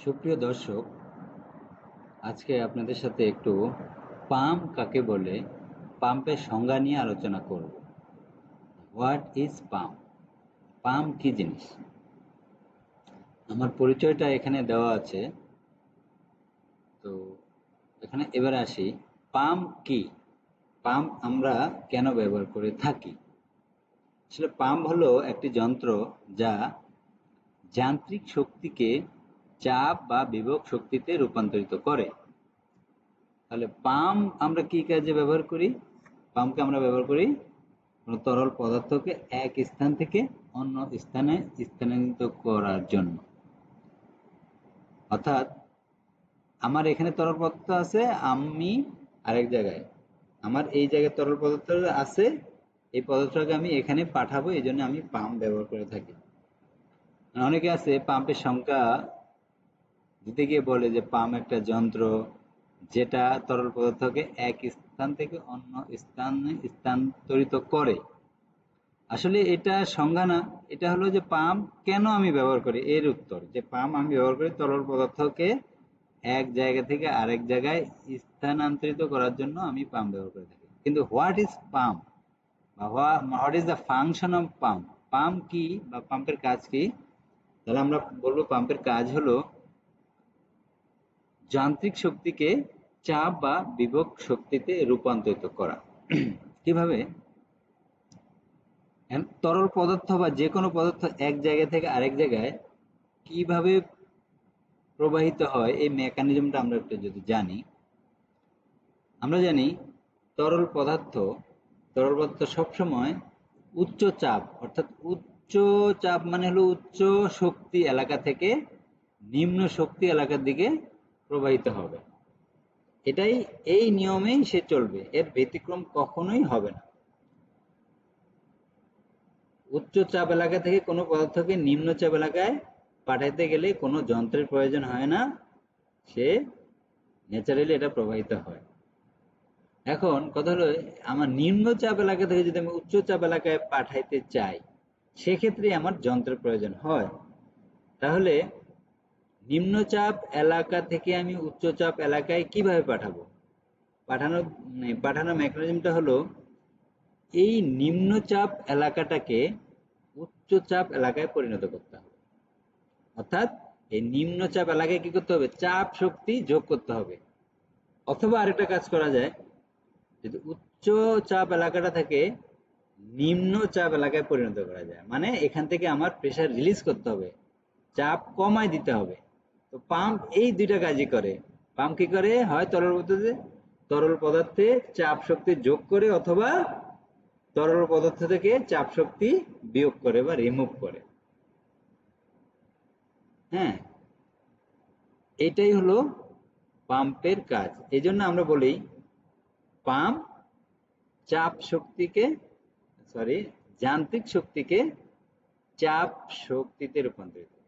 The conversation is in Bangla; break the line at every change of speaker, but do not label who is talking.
সুপ্রিয় দর্শক, আজকে আপনাদের সাথে একটু পাম্প কাকে বলে, পাম্পের সংজ্ঞা নিয়ে আলোচনা করব। What is pump? পাম্প কি জিনিস? আমার পরিচয়টা এখানে দেওয়া আছে। তো এখানে এবার আসি, পাম্প কি? পাম্প আমরা কেন ব্যবহার করে থাকি? আসলে পাম্প হলো একটি যন্ত্র যা যান্ত্রিক শক্তিকে চাপ বা বিভব শক্তিতে রূপান্তরিত করে। তাহলে পাম্প আমরা কি কাজে ব্যবহার করি? পাম্পকে আমরা ব্যবহার করি কোনো তরল পদার্থকে এক স্থান থেকে অন্য স্থানে স্থানান্তরিত করার জন্য। অর্থাৎ আমার এখানে তরল পদার্থ আছে, আমি আরেক জায়গায়, আমার এই জায়গায় তরল পদার্থ আছে, এই পদার্থটাকে আমি এখানে পাঠাবো, এই জন্য আমি পাম্প ব্যবহার করে থাকি। অনেকে আছে পাম্পের সংখ্যা দিতে গিয়ে বলে যে পাম্প একটা যন্ত্র যেটা তরল পদার্থকে এক স্থান থেকে অন্য স্থানে স্থানান্তরিত করে। আসলে এটা সংজ্ঞা না, এটা হলো যে পাম্প কেন আমি ব্যবহার করি এর উত্তর। যে পাম্প আমি ব্যবহার করি তরল পদার্থকে এক জায়গা থেকে আরেক জায়গায় স্থানান্তরিত করার জন্য আমি পাম্প ব্যবহার করে থাকি। কিন্তু হোয়াট ইজ পাম্প বা what is the function of pump? Pump কি বা পাম্পের কাজ কি? তাহলে আমরা বলবো পাম্পের কাজ হলো যান্ত্রিক শক্তিকে চাপ বা বিভব শক্তিতে রূপান্তরিত করা। কিভাবে? তরল পদার্থ বা যে কোনো পদার্থ এক জায়গা থেকে আরেক জায়গায় কিভাবে প্রবাহিত হয়, এই মেকানিজমটা আমরা একটু যদি জানি। আমরা জানি তরল পদার্থ সবসময় উচ্চ চাপ, অর্থাৎ উচ্চ চাপ মানে হলো উচ্চ শক্তি এলাকা থেকে নিম্ন শক্তি এলাকার দিকে প্রবাহিত হবে। এটাই, এই নিয়মেই সে চলবে, এর ব্যতিক্রম কখনোই হবে না। উচ্চ চাপ এলাকা থেকে কোনো পদার্থকে নিম্ন চাপ এলাকায় পাঠাইতে গেলে কোনো যন্ত্রের প্রয়োজন হয় না, সে ন্যাচারালি এটা প্রবাহিত হয়। এখন কথা হলো, আমার নিম্ন চাপ এলাকা থেকে যদি আমি উচ্চ চাপ এলাকায় পাঠাইতে চাই, সেক্ষেত্রে আমার যন্ত্রের প্রয়োজন হয়। তাহলে নিম্নচাপ এলাকা থেকে আমি উচ্চচাপ এলাকায় কিভাবে পাঠাবো? পাঠানোর মেকানিজমটা হলো, এই নিম্নচাপ এলাকাটাকে উচ্চচাপ এলাকায় পরিণত করতে হবে। অর্থাৎ এই নিম্নচাপ এলাকায় কি করতে হবে? চাপ শক্তি যোগ করতে হবে। অথবা আরেকটা কাজ করা যায়, যদি উচ্চ চাপ এলাকাটা থেকে নিম্ন চাপ এলাকায় পরিণত করা যায়, মানে এখান থেকে আমার প্রেসার রিলিজ করতে হবে, চাপ কমায় দিতে হবে। তো পাম্প এই দুইটা কাজই করে। পাম্প কি করে? হয় তরল পদার্থে চাপ শক্তি যোগ করে, অথবা তরল পদার্থ থেকে চাপ শক্তি বিয়োগ করে বা রিমুভ করে। হ্যাঁ, এটাই হলো পাম্পের কাজ। এই জন্য আমরা বলি পাম্প চাপ শক্তিকে, সরি, যান্ত্রিক শক্তিকে চাপ শক্তিতে রূপান্তরিত করে।